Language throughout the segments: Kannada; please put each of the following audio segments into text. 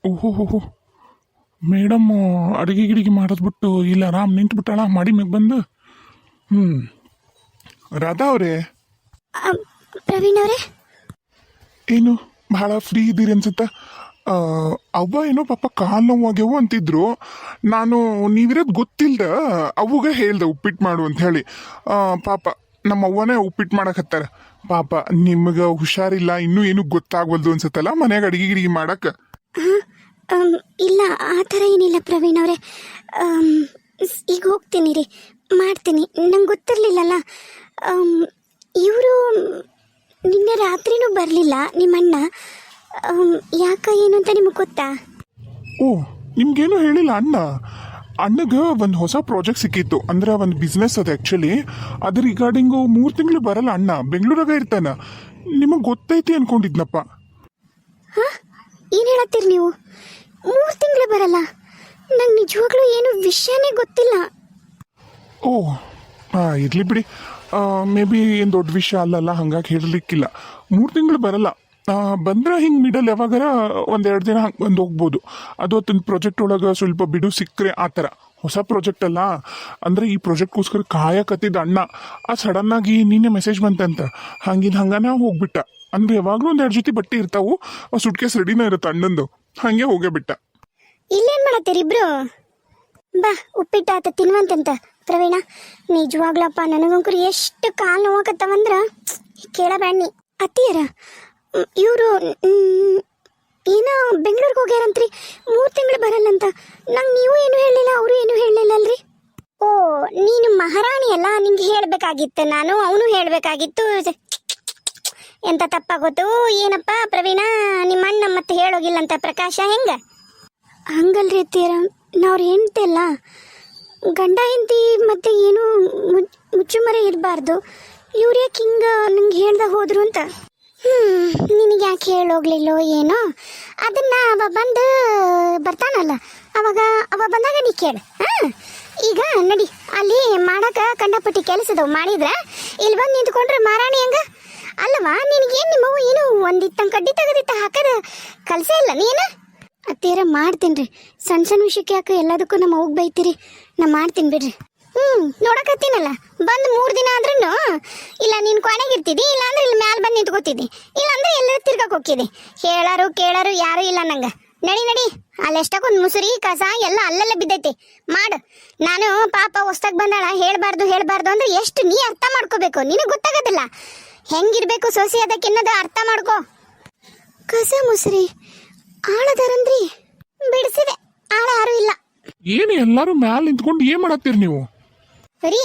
ಓಹೋ ಮೇಡಮ್ ಅಡುಗೆ ಗಿಡಿಗೆ ಮಾಡೋದು ಬಿಟ್ಟು ಇಲ್ಲ ಆರಾಮ್ ನಿಂತ್ಬಿಟ್ಟಾಳ ಮಾಡಿ ಮ್ಯಾಗ ಬಂದು. ಹ್ಞೂ ರಾಧಾ ಅವರೇ, ಪ್ರವೀಣ್ ಅವರೇ, ಏನು ಭಾಳ ಫ್ರೀ ಇದ್ದೀರಿ ಅನ್ಸುತ್ತಾ? ಅವ್ವ ಏನೋ ಪಾಪ ಕಾಲು ನೋವಾಗ್ಯವು ಅಂತಿದ್ರು. ನಾನು ನೀವಿರೋದು ಗೊತ್ತಿಲ್ದ ಅವ್ವಗೆ ಹೇಳ್ದೆ ಉಪ್ಪಿಟ್ಟು ಮಾಡು ಅಂತ ಹೇಳಿ. ಪಾಪ ನಮ್ಮ ಅವ್ವನೇ ಉಪ್ಪಿಟ್ಟು ಮಾಡಕತ್ತಾರ. ಪಾಪ ನಿಮ್ಗೆ ಹುಷಾರಿಲ್ಲ, ಇನ್ನೂ ಏನು ಗೊತ್ತಾಗ್ವಲ್ದು ಅನ್ಸುತ್ತಲ್ಲ ಮನ್ಯಾಗ ಅಡಿಗೆ ಗಿಡಿಗೆ ಮಾಡಕ್ಕೆ. ಇಲ್ಲ ಆ ಥರ ಏನಿಲ್ಲ ಪ್ರವೀಣ್ ಅವರೇ. ಈಗ ಹೋಗ್ತೀನಿ ರೀ, ಮಾಡ್ತೀನಿ. ನಂಗೆ ಗೊತ್ತಿರಲಿಲ್ಲಲ್ಲ. ಇವರು ನಿನ್ನೆ ರಾತ್ರಿನೂ ಬರಲಿಲ್ಲ ನಿಮ್ಮಣ್ಣ. ಯಾಕ ಏನು ಅಂತ ನಿಮಗೆ ಗೊತ್ತಾ? ಓ, ನಿಮ್ಗೇನು ಹೇಳಿಲ್ಲ ಅಣ್ಣ? ಅಣ್ಣಗೆ ಒಂದು ಹೊಸ ಪ್ರಾಜೆಕ್ಟ್ ಸಿಕ್ಕಿತ್ತು, ಅಂದ್ರೆ ಒಂದು ಬಿಸ್ನೆಸ್ ಅದು ಆ್ಯಕ್ಚುಲಿ. ಅದ್ರ ರಿಗಾರ್ಡಿಂಗು 3 ತಿಂಗಳು ಬರಲ್ಲ ಅಣ್ಣ, ಬೆಂಗಳೂರಾಗ ಇರ್ತಾನ. ನಿಮಗೆ ಗೊತ್ತೈತಿ ಅನ್ಕೊಂಡಿದ್ನಪ್ಪ. ಹಾಂ, ಏನು ಹೇಳತ್ತೀರಿ ನೀವು? 3 ತಿಂಗಳು ಬರಲ್ಲ? ನಂಗೆ ನಿಜವಾಗ್ಲೂ ಏನು ವಿಷಯನೇ ಗೊತ್ತಿಲ್ಲ. ಓ ಹಾಂ, ಇರಲಿ ಬಿಡಿ. ಮೇ ಬಿ ಏನು ದೊಡ್ಡ ವಿಷಯ ಅಲ್ಲಲ್ಲ, ಹಂಗಾಗಿ ಹೇಳಲಿಕ್ಕಿಲ್ಲ. 3 ತಿಂಗಳು ಬರಲ್ಲ. ಬಂದ್ರೆ ಹಿಂಗೆ ಮಿಡಲ್ ಯಾವಾಗಾರ 1-2 ದಿನ ಹಂಗೆ ಬಂದು ಹೋಗ್ಬೋದು. ಅದು ಅದನ್ನ ಪ್ರಾಜೆಕ್ಟ್ ಒಳಗೆ ಸ್ವಲ್ಪ ಬಿಡು ಸಿಕ್ಕರೆ ಆ ಥರ. ಹೊಸ ಪ್ರಾಜೆಕ್ಟ್ ಅಲ್ಲ, ಅಂದರೆ ಈ ಪ್ರಾಜೆಕ್ಟ್ಗೋಸ್ಕರ ಕಾಯಕತ್ತಿದ್ದ ಅಣ್ಣ. ಸಡನ್ನಾಗಿ ನಿನ್ನೆ ಮೆಸೇಜ್ ಬಂತಂತ, ಹಂಗನ ಹೋಗ್ಬಿಟ್ಟ. ಅಂದ್ರೆ ಯಾವಾಗಲೂ 1-2 ಜೊತೆ ಬಟ್ಟೆ ಇರ್ತಾವು, ಸುಟ್ಕೇಸ್ ರೆಡಿನ ಇರುತ್ತೆ ಅಣ್ಣಂದು, ಹಾಗೆ ಹೋಗೇ ಬಿಟ್ಟ. ಇಲ್ಲೇನು ಮಾಡತ್ತೀರಿ ಇಬ್ರು? ಬಾ, ಉಪ್ಪಿಟ್ಟಾತ ತಿನ್ವಂತಂತ. ಪ್ರವೀಣ, ನಿಜವಾಗ್ಲಪ್ಪ ನನಗಂಕರು ಎಷ್ಟು ಕಾಲು ನೋವಾಕತ್ತವಂದ್ರ ಕೇಳಬೇಡಿ. ಅತ್ತಿಯರ ಇವರು ಏನೋ ಬೆಂಗಳೂರಿಗೆ ಹೋಗ್ಯಾರಂತ್ರಿ, 3 ತಿಂಗಳು ಬರಲ್ಲಂತ. ನಂಗೆ ನೀವು ಏನು ಹೇಳಲಿಲ್ಲ, ಅವರು ಏನು ಹೇಳಲಿಲ್ಲ ಅಲ್ರಿ? ಓ, ನೀನು ಮಹಾರಾಣಿ ಅಲ್ಲ, ನಿಂಗೆ ಹೇಳಬೇಕಾಗಿತ್ತು ನಾನು, ಅವನು ಹೇಳಬೇಕಾಗಿತ್ತು. ಎಂತ ತಪ್ಪಾಗೋತು ಏನಪ್ಪ ಪ್ರವೀಣ? ನಿಮ್ಮ ಅಣ್ಣ ಮತ್ತೆ ಹೇಳೋಗಿಲ್ಲಂತ ಪ್ರಕಾಶ ಹೆಂಗ? ಹಂಗಲ್ರಿ ಅತ್ತಿಯರ, ನಾವ್ರು ಹೆಂಡ್ತಿಲ್ಲ, ಗಂಡ ಹೆಂಡತಿ ಮತ್ತೆ ಏನು ಮುಚ್ಚುಮರೆ ಇರಬಾರ್ದು. ಇವ್ರು ಯಾಕೆ ಹಿಂಗೆ ನಂಗೆ ಹೇಳ್ದ ಹೋದ್ರು ಅಂತ. ನಿನಗೆ ಯಾಕೆ ಹೇಳೋಗ್ಲಿಲ್ಲೋ ಏನೋ? ಅದನ್ನ ಅವ ಬಂದು ಬರ್ತಾನಲ್ಲ, ಅವ ಬಂದಾಗ ನೀ ಕೇಳು. ಈಗ ನಡಿ, ಅಲ್ಲಿ ಮಾಡಕ ಕಂಡಪಟ್ಟಿ ಕೆಲಸದವು ಮಾಡಿದ್ರ ಇಲ್ಲಿ ಬಂದು ನಿಂತ್ಕೊಂಡ್ರೆ ಮಾರಾಣಿ ಹಂಗ ಅಲ್ಲವಾ? ನಿನಗೇನು ನಿಮ್ಮವು ಏನು ಒಂದಿತ್ತಂಗೆ ಕಡ್ಡಿ ತೆಗೆದಿತ್ತ ಹಾಕದ ಕಲಸೇ ಇಲ್ಲ ನೀನು? ಅತ್ತೇರ ಮಾಡ್ತೀನಿ ರೀ, ಸಣ್ಣ ವಿಷಯಕ್ಕೆ ಯಾಕೆ ಎಲ್ಲದಕ್ಕೂ ನಮ್ಮ ಹೋಗಿ ಬೈತೀರಿ? ನಾ ಮಾಡ್ತೀನಿ ಬಿಡ್ರಿ. ನೋಡಕತ್ತೀನಲ್ಲ, ಬಂದು 3 ದಿನ ಆದ್ರೂ ಇಲ್ಲ ನೀನು ಕೊನೆಗಿರ್ತಿದ್ದಿ, ಇಲ್ಲಾಂದ್ರೆ ಇಲ್ಲಿ ಮ್ಯಾಲೆ ಬಂದು ನಿಂತ್ಕೋತಿದ್ದಿ, ಇಲ್ಲಾಂದ್ರೆ ಎಲ್ಲರೂ ತಿರ್ಗಕ್ಕೆ ಹೋಗ್ತಿದ್ದಿ. ಕೇಳಾರು ಯಾರು ಇಲ್ಲ ನಂಗೆ. ನಡಿ, ಅಲ್ಲೆಷ್ಟಕ್ಕೊಂದು ಮುಸುರಿ ಕಸ ಎಲ್ಲ ಅಲ್ಲೆಲ್ಲ ಬಿದ್ದೈತಿ, ಮಾಡು. ನಾನು ಪಾಪ ಹೊಸ್ದಾಗ ಬಂದಾಳ, ಹೇಳ್ಬಾರ್ದು ಅಂದ್ರೆ ಎಷ್ಟು ನೀ ಅರ್ಥ ಮಾಡ್ಕೋಬೇಕು, ನಿನಗೆ ಗೊತ್ತಾಗೋದಿಲ್ಲ ಹೆಂಗಿರ್ಬೇಕು ಸೊಸಿ ಅದಕ್ಕೆನ್ನೋದು ಅರ್ಥ ಮಾಡ್ಕೋ. ಕಸ ಮುಸುರಿ ಆಳದಾರಂದ್ರಿ, ಬಿಡಿಸಿದೆ, ಆಳ ಯಾರು ಇಲ್ಲ. ಏನು ಎಲ್ಲರೂ ಮ್ಯಾಲೆ ನಿಂತ್ಕೊಂಡು ಏನು ಮಾಡತ್ತೀರಿ ನೀವು? ರೀ,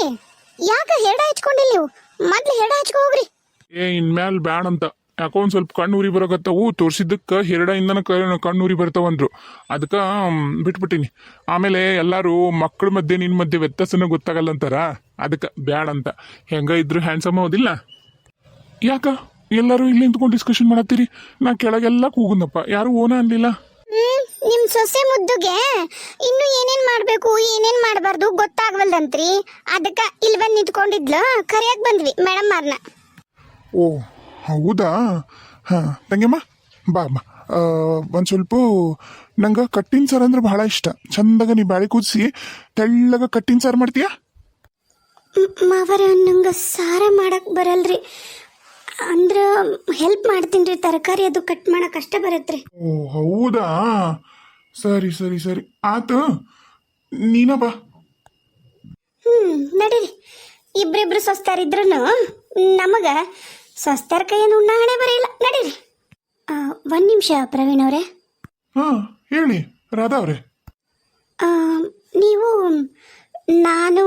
ಯಾಕ ಹೆಡ ಹಚ್ಕೊಂಡಿಲ್ಲ ನೀವು? ಮೊದ್ಲು ಹೆಡ ಹಚ್ಕೊ ಹೋಗ್ರಿ. ಇನ್ಮ್ಯಾಲ ಬ್ಯಾಡ್ ಅಂತ, ಯಾಕೋ ಒಂದು ಸ್ವಲ್ಪ ಕಣ್ಣು ಉರಿ ಬರಕತ್ತವು. ತೋರಿಸಿದ್ದಕ್ಕೆ ಹೆರಡ ಇಂದನ ಕಣ್ಣು ಉರಿ ಬರ್ತಾವಂದ್ರು, ಅದಕ್ಕೆ ಬಿಟ್ಬಿಟ್ಟಿನಿ. ಆಮೇಲೆ ಎಲ್ಲರೂ ಮಕ್ಕಳ ಮಧ್ಯೆ ನಿನ್ನ ಮಧ್ಯೆ ವ್ಯತ್ಯಾಸನ ಗೊತ್ತಾಗಲ್ಲ ಅಂತಾರ, ಅದಕ್ಕೆ ಬ್ಯಾಡ್ ಅಂತ. ಹೆಂಗ ಇದ್ರು ಹ್ಯಾಂಡ್ಸಮ್ ಹೌದಿಲ್ಲ? ಯಾಕ ಎಲ್ಲರೂ ಇಲ್ಲಿ ನಿಂತ್ಕೊಂಡು ಡಿಸ್ಕಷನ್ ಮಾಡತ್ತೀರಿ? ನಾ ಕೆಳಗೆಲ್ಲ ಕೂಗುನಪ್ಪ, ಯಾರು ಓನ ಅನ್ಲಿಲ್ಲ. ನಿಮ್ ಸೊಸೆ ಮುದ್ದುಗೆ ಇನ್ನು ಏನೇನ್ ಮಾಡ್ಬೇಕು ಏನೇನ್ ಮಾಡಬಾರ್ದು ಗೊತ್ತಾಗ್ವಲ್ದಂತ್ರಿ, ಅದಕ್ಕ ಇಲ್ಲಿ ಬಂದು ನಿಂತ್ಕೊಂಡಿದ್ಲು. ಕರಿಯಾಕ್ ಬಂದ್ವಿ ಮೇಡಮ್ ಮಾರ್ನ. ಓ ಹೌದಾ? ಹಾಂ ತಂಗಮ್ಮ, ಬಾ ಒಂದು ಸ್ವಲ್ಪ ನಂಗೆ ಕಟ್ಟಿನ ಸಾರು ಅಂದ್ರೆ ಭಾಳ ಇಷ್ಟ. ಚಂದಾಗ ನೀ ಬ್ಯಾಳಿ ಕುದಿಸಿ ತೆಳ್ಳಗ ಕಟ್ಟಿನ ಸಾರು ಮಾಡ್ತೀಯಾ? ಮಾವರ, ನಂಗೆ ಸಾರ ಮಾಡಕ್ ಬರಲ್ರಿ, ಅಂದ್ರ ಹೆಲ್ಪ್ ಮಾಡ್ತೀನಿ ರೀ. ತರಕಾರಿ ಅದು ಕಟ್ ಮಾಡಕ್ ಕಷ್ಟ ಬರತ್ರಿ. ಓ ಹೌದಾ? ಸರಿ ಆತು, ನೀನ ಬಾ. ನಡೀರಿ, ಇಬ್ರಿಬ್ರು ಸ್ವಸ್ಥರಿದ್ರು ನಮಗ ಸ್ವಸ್ಥರ ಕೈಯನ್ನು ಉಣ್ಣಾಣೆ ಬರೆಯಿಲ್ಲ. ನಡೀರಿ. 1 ನಿಮಿಷ ಪ್ರವೀಣ್ ಅವರೇ. ಹಾಂ ಹೇಳಿ ರಾಧಾ ಅವರೇ. ನೀವು ನಾನು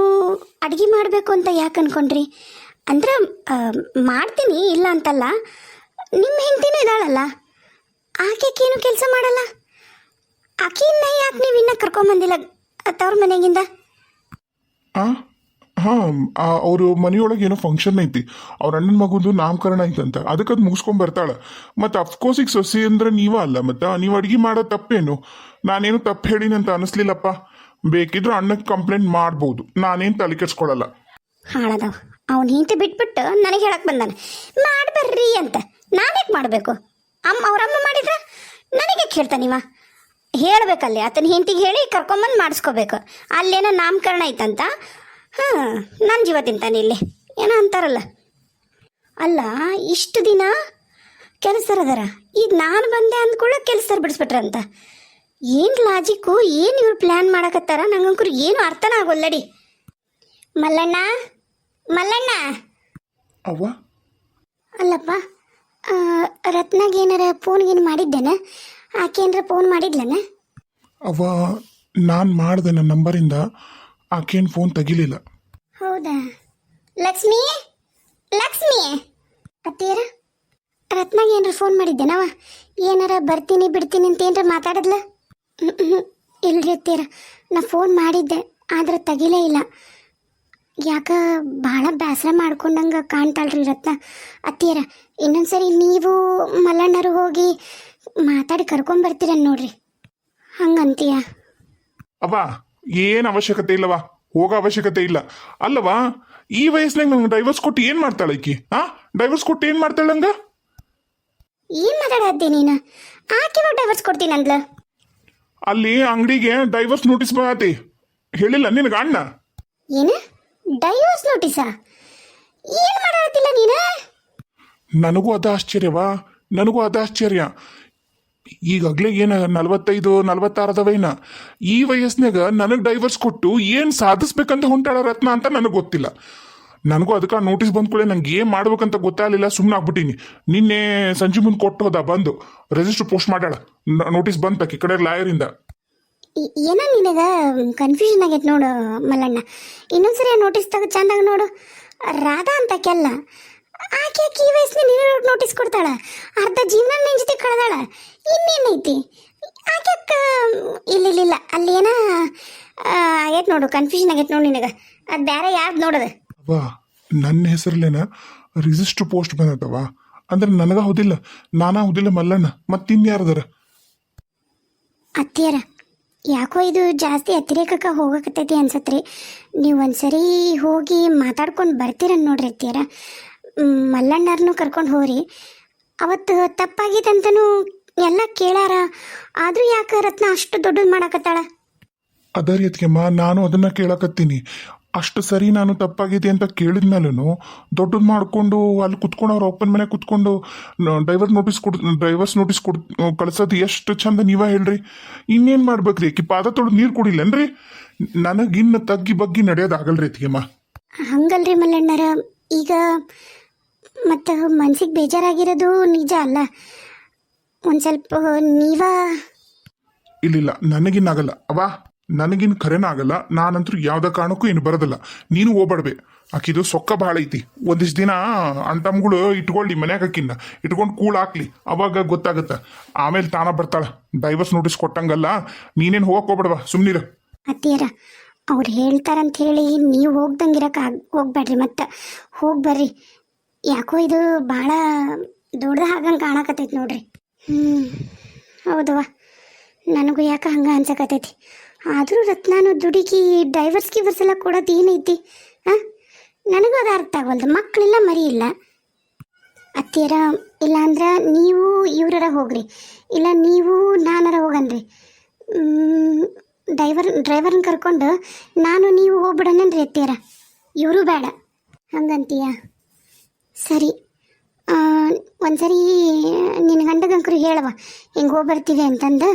ಅಡುಗೆ ಮಾಡಬೇಕು ಅಂತ ಯಾಕೆ ಅನ್ಕೊಂಡ್ರಿ? ಅಂದ್ರೆ ಮಾಡ್ತೀನಿ ಇಲ್ಲ ಅಂತಲ್ಲ, ನಿಮ್ಮ ಹೆಂಡತಿನೂ ಇದ್ದಾಳಲ್ಲ, ಆಕೆಗೇನು ಕೆಲಸ ಮಾಡಲ್ಲ? ಆಕೆಯನ್ನ ಯಾಕೆ ನೀವು ಇನ್ನೂ ಕರ್ಕೊಂಬಂದಿಲ್ಲ ತವ್ರ ಮನೆಗಿಂದ? ಹಾಂ ಅವರು ಮನೆಯೊಳಗೆ ಏನೋ ಫಂಕ್ಷನ್ ಐತಿ, ಅವ್ರ ಅಣ್ಣನ ಮಗುಂದು ನಾಮಕರಣ ಐತಂತ, ಅದಕ್ಕೆ ಅದು ಮುಗಿಸ್ಕೊಂಡ್ ಬರ್ತಾಳೆ. ಮತ್ತು ಅಫ್ಕೋರ್ಸ್ ಈಗ ಸೊಸಿ ಅಂದ್ರೆ ನೀವ ಅಲ್ಲ, ಮತ್ತು ನೀವು ಅಡುಗೆ ಮಾಡೋ ತಪ್ಪೇನು? ನಾನೇನು ತಪ್ಪು ಹೇಳಿನಂತ ಅನಿಸ್ಲಿಲ್ಲಪ್ಪ. ಬೇಕಿದ್ರು ಅಣ್ಣಕ್ಕೆ ಕಂಪ್ಲೇಂಟ್ ಮಾಡ್ಬೋದು, ನಾನೇನು ತಲೆ ಕೆಡ್ಸ್ಕೊಳಲ್ಲ. ಹಾಳದವ ಅವ್ನು ಹಿಂತೆ ಬಿಟ್ಬಿಟ್ಟು ನನಗೆ ಹೇಳಕ್ಕೆ ಬಂದಾನೆ ಮಾಡ್ಬರ್ರಿ ಅಂತ. ನಾನ್ಯಾಕೆ ಮಾಡಬೇಕು? ಅವ್ರಮ್ಮ ಮಾಡಿದ್ರ ನನಗೆ ಕೇಳ್ತಾನಿವ. ಹೇಳ್ಬೇಕಲ್ಲಿ ಆತನ ಹೆಂಡತಿಗೆ ಹೇಳಿ ಕರ್ಕೊಂಬಂದು ಮಾಡಿಸ್ಕೋಬೇಕು. ಅಲ್ಲೇನೋ ನಾಮಕರಣ ಐತಂತ. ಹಾಂ, ನನ್ನ ಜೀವ ತಿಂತಾನೆ ಇಲ್ಲಿ ಏನೋ ಅಂತಾರಲ್ಲ. ಅಲ್ಲ, ಇಷ್ಟು ದಿನ ಕೆಲಸರು ಅದಾರ, ಈಗ ನಾನು ಬಂದೆ ಅಂದ್ಕೊಳ್ಳೋ ಕೆಲಸರು ಬಿಡಿಸ್ಬಿಟ್ರಂತ. ಏನು ಲಾಜಿಕ್ಕು, ಏನು ಇವ್ರು ಪ್ಲ್ಯಾನ್ ಮಾಡಕತ್ತಾರ? ನಂಗಂಕರು ಏನು ಅರ್ಥನ ಆಗೋಲ್ಲಡಿ. ಮಲ್ಲಣ್ಣ, ಮಲ್ಲಣ್ಣ. ಅವ್ವ, ಅಲ್ಲಪ್ಪ, ರತ್ನಾಗ ಏನಾರ ಫೋನ್ಗೇನು ಮಾಡಿದ್ದೇನೆ? ಆಕೆ ಏನಾರ ಫೋನ್ ಮಾಡಿದ್ಲನ? ಅವ್ವ, ನಾನು ಮಾಡಿದೆ ನನ್ನ ನಂಬರಿಂದ, ಆಕೇನು ಫೋನ್ ತೆಗಿಲಿಲ್ಲ. ಹೌದಾ? ಲಕ್ಷ್ಮಿ, ಲಕ್ಷ್ಮಿ ಅತ್ತೇರ, ರತ್ನಾಗ ಏನಾರ ಫೋನ್ ಮಾಡಿದ್ದೇನವ? ಏನಾರ ಬರ್ತೀನಿ ಬಿಡ್ತೀನಿ ಅಂತ ಏನಾರ ಮಾತಾಡಿದ್ಲ? ಇಲ್ರಿ ಅತ್ತೇರ, ನಾ ಫೋನ್ ಮಾಡಿದ್ದೆ ಆದ್ರೆ ತೆಗಿಲೇ ಇಲ್ಲ. ಯಾಕ ಭಾಳ ಬೇಸರ ಮಾಡ್ಕೊಂಡಂಗೆ ಕಾಣ್ತಾಳ್ರಿ ರತ್ನ. ಅತ್ತೇರ, ಇನ್ನೊಂದ್ಸರಿ ನೀವು ಮಲ್ಲಣ್ಣರು ಹೋಗಿ ಮಾತಾಡಿ ಕರ್ಕೊಂಬರ್ತೀರ ನೋಡ್ರಿ. ಹಂಗಂತೀಯ? ಅವ್ವ, ಏನು ಅವಶ್ಯಕತೆ ಇಲ್ಲವಾ, ಹೋಗೋ ಅವಶ್ಯಕತೆ ಇಲ್ಲ. ಅಲ್ಲವಾ, ಈ ವಯಸ್ಸಿನಾಗ ನಂಗೆ ಡೈವರ್ಸ್ ಕೊಟ್ಟು ಏನು ಮಾಡ್ತಾಳೆ ಈಕಿ? ಡೈವರ್ಸ್ ಕೊಟ್ಟು ಏನು ಮಾಡ್ತಾಳೆ ನಂಗೆ? ಏನು ಮಾತಾಡತ್ತಿ ನೀನು? ಆಕೆ ಡೈವರ್ಸ್ ಕೊಡ್ತೀನಿ ಅಂದ್ಲ? ಅಲ್ಲಿ ಅಂಗಡಿಗೆ ಡೈವರ್ಸ್ ನೋಟಿಸ್ ಬರತಿ, ಹೇಳಿಲ್ಲ ನಿನಗೆ ಅಣ್ಣ? ಏನು ಡೈವರ್ಸ್ ನೋಟಿಸಾ? ಏನು ಮಾಡತ್ತಿಲ್ಲ ನೀನು? ನನಗೂ ಅದ ಆಶ್ಚರ್ಯವಾ, ನನಗೂ ಅದ ಆಶ್ಚರ್ಯ. ಈಗಾಗಲೇ ಏನು 45-46 ಅದಾವೇನ, ಈ ವಯಸ್ಸಿನಾಗ ನನಗೆ ಡೈವರ್ಸ್ ಕೊಟ್ಟು ಏನು ಸಾಧಿಸ್ಬೇಕಂತ ಹೊಂಟಾಳ ರತ್ನ ಅಂತ ನನಗೆ ಗೊತ್ತಿಲ್ಲ. ನನಗೂ ಅದಕ್ಕೆ ನೋಟಿಸ್ ಬಂದ್ಕೊಳ್ಳೆ ನಂಗೆ ಏನು ಮಾಡ್ಬೇಕಂತ ಗೊತ್ತಾಗಲಿಲ್ಲ, ಸುಮ್ಮನೆ ಆಗ್ಬಿಟ್ಟೀನಿ. ನಿನ್ನೆ ಸಂಜೆ ಮುಂದೆ ಕೊಟ್ಟು ಹೋದ, ಬಂದು ರಿಜಿಸ್ಟರ್ ಪೋಸ್ಟ್ ಮಾಡ್ಯಾಳ, ನೋಟಿಸ್ ಬಂತಕ್ಕೆ ಈ ಕಡೆ ಲಾಯರಿಂದ. ಏನೋ ನಿನಗ ಕನ್ಫ್ಯೂಷನ್ ಆಗೈತೆ ನೋಡು ಮಲ್ಲಣ್ಣ. ಇನ್ನೊಂದ್ಸರಿ ನೋಟಿಸ್ ತೆಗೆದು ಚಂದಾಗ ನೋಡು. ರಾಧಾ ಅಂತ ಕೆಲ್ಲ ಆಕೆ ಈ ವಯಸ್ಸಿನ ನೀನು ನೋಟಿಸ್ ಕೊಡ್ತಾಳ, ಅರ್ಧ ಜೀವನ ನಿನ್ನ ಜೊತೆ ಕಳೆದಾಳ. ಇನ್ನೇನೈತಿ ಆಕೆ? ಇಲ್ಲ ಅಲ್ಲಿ ಏನ ಆಗೈತೆ ನೋಡು, ಕನ್ಫ್ಯೂಷನ್ ಆಗೈತೆ ನೋಡು ನಿನಗೆ. ಅದು ಬೇರೆ ಯಾವ್ದು ನೋಡೋದು? ವಾ, ನನ್ನ ಹೆಸರಲ್ಲೇನ ರಿಜಿಸ್ಟರ್ ಪೋಸ್ಟ್ ಬಂದದವ ಅಂದ್ರೆ ನನಗ ಹೌದಿಲ್ಲ, ನಾನಾ ಹೌದಿಲ್ಲ ಮಲ್ಲಣ್ಣ, ಮತ್ತಿನ್ಯಾರದಾರ? ಅತ್ತಿಯರ, ಯಾಕೋ ಇದು ಜಾಸ್ತಿ ಅತಿರೇಕಕ್ಕೆ ಹೋಗಕತ್ತೈತಿ ಅನ್ಸತ್ರಿ. ನೀವು ಒಂದ್ಸರಿ ಹೋಗಿ ಮಾತಾಡ್ಕೊಂಡು ಬರ್ತೀರ ನೋಡ್ರಿ ಅತ್ತಿಯರ. ಮಲ್ಲಣ್ಣರ್ನು ಕರ್ಕೊಂಡು ಹೋಗ್ರಿ. ಅವತ್ತು ತಪ್ಪಾಗಿತ್ತಂತನೂ ಎಲ್ಲ ಕೇಳಾರ, ಆದರೂ ಯಾಕೆ ರತ್ನ ಅಷ್ಟು ದೊಡ್ಡದು ಮಾಡಕತ್ತಾಳ? ಅದ ರೀತಿಯಮ್ಮ, ನಾನು ಅದನ್ನ ಕೇಳಕತ್ತೀನಿ. ಅಷ್ಟು ಸರಿ ನಾನು ತಪ್ಪಾಗಿದೆ ಅಂತ ಕೇಳಿದ್ಮೇಲೂ ದೊಡ್ಡದು ಮಾಡಿಕೊಂಡು ಅಲ್ಲಿ ಕುತ್ಕೊಂಡು ಅವ್ರ ಅಪ್ಪನ ಮನೆ ಕುತ್ಕೊಂಡು ಡೈವರ್ಸ್ ನೋಟಿಸ್ ಕಳ್ಸೋದು ಎಷ್ಟು ಚಂದ ನೀವೇ ಹೇಳ್ರಿ. ಇನ್ನೇನು ಮಾಡ್ಬೇಕ್ರಿ? ಆಕಿ ಪಾದ ತೊಳೆದು ನೀರು ಕುಡಿಲೇನ್ರಿ? ನನಗಿನ್ನು ತಗ್ಗಿ ಬಗ್ಗಿ ನಡೆಯೋದಾಗಲ್ರಿ ಅತ್ತಿಗೆಮ್ಮ. ಹಂಗಲ್ರಿ ಮಲ್ಲಣ್ಣರ, ಈಗ ಮತ್ತು ಮನ್ಸಿಗೆ ಬೇಜಾರಾಗಿರೋದು ನಿಜ ಅಲ್ಲ. ಒಂದು ಸ್ವಲ್ಪ ನೀವ ಇಲ್ಲ, ನನಗಿನ್ನಾಗಲ್ಲ ಅವ್ವ, ನನಗಿನ್ ಖರೇನ ಆಗಲ್ಲ. ನಾನಂತೂ ಯಾವ್ದ ಕಾರಣಕ್ಕೂ ಏನು ಬರೋದಿಲ್ಲ. ನೀನು ಹೋಗ್ಬಾಡ್ಬೆ. ಆಕಿದು ಸೊಕ್ಕ ಭಾಳ ಐತಿ. ಒಂದಿಷ್ಟು ದಿನ ಅಂಟಮ್ಗಳು ಇಟ್ಕೊಳ್ಳಿ ಮನ್ಯಾಗ, ಆಕಿನ್ನ ಇಟ್ಕೊಂಡು ಕೂಳ್ ಹಾಕ್ಲಿ, ಅವಾಗ ಗೊತ್ತಾಗತ್ತ. ಆಮೇಲೆ ತಾನ ಬರ್ತಾಳ. ಡೈವರ್ಸ್ ನೋಟಿಸ್ ಕೊಟ್ಟಂಗಲ್ಲ, ನೀನೇನು ಹೋಗಕ್ ಹೋಗ್ಬೇಡವಾ, ಸುಮ್ನಿರ. ಅತ್ತಿಯರ, ಅವ್ರು ಹೇಳ್ತಾರಂತ ಹೇಳಿ ನೀವು ಹೋಗ್ದಂಗಿರಕ್ಕೆ ಹೋಗ್ಬೇಡ್ರಿ. ಮತ್ತು ಹೋಗಿ ಬರ್ರಿ. ಯಾಕೋ ಇದು ಭಾಳ ದೊಡ್ಡದ ಹಾಗಂಗೆ ಕಾಣಕತ್ತೈತಿ ನೋಡ್ರಿ. ಹೌದವ, ನನಗೂ ಯಾಕೆ ಹಂಗೆ ಅನ್ಸಕತ್ತೈತಿ. ಆದರೂ ರತ್ನಾನು ದುಡುಕಿ ಡೈವರ್ಸ್ಗೆ ಬರ್ಸಲ್ಲ ಕೊಡೋದು ಏನೈತಿ? ನನಗೂ ಅದು ಅರ್ಥ ಆಗೋಲ್ದು. ಮಕ್ಕಳಿಲ್ಲ, ಮರಿ ಇಲ್ಲ. ಅತ್ತಿಯರ, ಇಲ್ಲಾಂದ್ರೆ ನೀವು ಇವ್ರರ ಹೋಗ್ರಿ, ಇಲ್ಲ ನೀವು ನಾನಾರ ಹೋಗನ್ರಿ. ಡ್ರೈವರ್ನ ಕರ್ಕೊಂಡು ನಾನು ನೀವು ಹೋಗ್ಬಿಡೋಣನ್ರಿ ಅತ್ತಿಯರ. ಇವರು ಬೇಡ ಹಂಗಂತೀಯ? ಸರಿ, ಒಂದ್ಸರಿ ನಿನ್ನ ಗಂಡಗಂಕರು ಹೇಳವ, ಹಿಂಗೆ ಹೋಗ್ಬರ್ತೀವಿ ಅಂತಂದು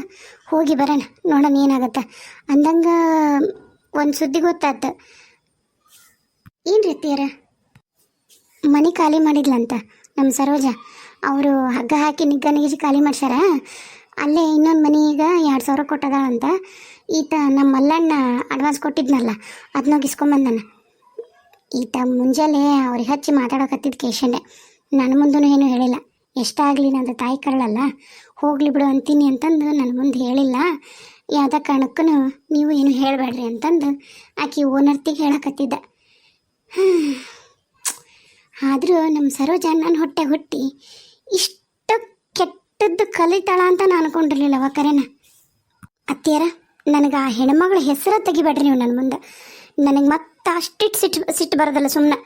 ಹೋಗಿ ಬರೋಣ, ನೋಡೋಣ ಏನಾಗತ್ತೆ ಅಂದಂಗೆ. ಒಂದು ಸುದ್ದಿ ಗೊತ್ತಾತ. ಏನು ರೀತಿಯರ ಮನೆ ಖಾಲಿ ಮಾಡಿದ್ಲಂತ ನಮ್ಮ ಸರೋಜ. ಅವರು ಹಗ್ಗ ಹಾಕಿ ನಿಗ್ಗಿ ಖಾಲಿ ಮಾಡ್ಸ್ಯಾರ. ಅಲ್ಲೇ ಇನ್ನೊಂದು ಮನೆಗೆ 2,000 ಕೊಟ್ಟದಾಳಂತ. ಈತ ನಮ್ಮ ಮಲ್ಲಣ್ಣ ಅಡ್ವಾನ್ಸ್ ಕೊಟ್ಟಿದ್ನಲ್ಲ, ಅದನ್ನ ಇಸ್ಕೊಂಬಂದನ. ಈತ ಮುಂಜಾನೆ ಅವ್ರಿಗೆ ಹಚ್ಚಿ ಮಾತಾಡೋಕತ್ತಿದ್ದ ಕೇಶಂಡೆ. ನನ್ನ ಮುಂದೂ ಏನೂ ಹೇಳಿಲ್ಲ. ಎಷ್ಟಾಗಲಿ ನಂದು ತಾಯಿ ಕರಳಲ್ಲ, ಹೋಗ್ಲಿ ಬಿಡು ಅಂತೀನಿ ಅಂತಂದು ನನ್ನ ಮುಂದೆ ಹೇಳಿಲ್ಲ. ಯಾವುದೇ ಕಾರಣಕ್ಕೂ ನೀವು ಏನು ಹೇಳಬೇಡ್ರಿ ಅಂತಂದು ಆಕೆ ಓನರ್ತಿಗೆ ಹೇಳಕತ್ತಿದ್ದ. ಆದರೂ ನಮ್ಮ ಸರೋಜ ನನ್ನ ಹೊಟ್ಟೆ ಹುಟ್ಟಿ ಇಷ್ಟು ಕೆಟ್ಟದ್ದು ಕಲಿತಾಳ ಅಂತ ನಾನು ಅನ್ಕೊಂಡಿರ್ಲಿಲ್ಲವ ಕರೆನ. ಅತ್ತಿಯರ, ನನಗೆ ಆ ಹೆಣ್ಮಗಳ ಹೆಸರ ತೆಗಿಬೇಡ್ರಿ ನೀವು ನನ್ನ ಮುಂದೆ. ನನಗೆ ಮತ್ತೆ ಅಷ್ಟಿಟ್ಟು ಸಿಟ್ಟು ಬರೋದಲ್ಲ. ಸುಮ್ಮನೆ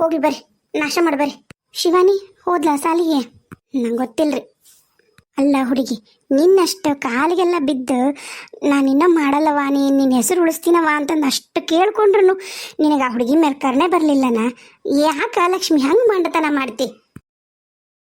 ಹೋಗಿ ಬರ್ರಿ, ನಾಶ ಮಾಡಿ ಬರ್ರಿ. ಶಿವಾನಿ ಹೋದ್ಲಾ ಸಾಲಿಗೆ? ನಂಗೆ ಗೊತ್ತಿಲ್ಲರಿ. ಅಲ್ಲ ಹುಡುಗಿ, ನಿನ್ನಷ್ಟು ಕಾಲಿಗೆಲ್ಲ ಬಿದ್ದು ನಾನಿನ್ನೂ ಮಾಡಲ್ಲವ, ನಿನ್ನ ಹೆಸರು ಉಳಿಸ್ತೀನವ ಅಂತಂದು ಅಷ್ಟು ಕೇಳ್ಕೊಂಡ್ರು ನಿನಗೆ ಆ ಹುಡುಗಿ ಮೇಲೆ ಕರ್ಣೆ ಬರಲಿಲ್ಲನ? ಯಾಕೆ ಲಕ್ಷ್ಮಿ ಹಂಗೆ ಮಂಡತನ ಮಾಡ್ತಿ?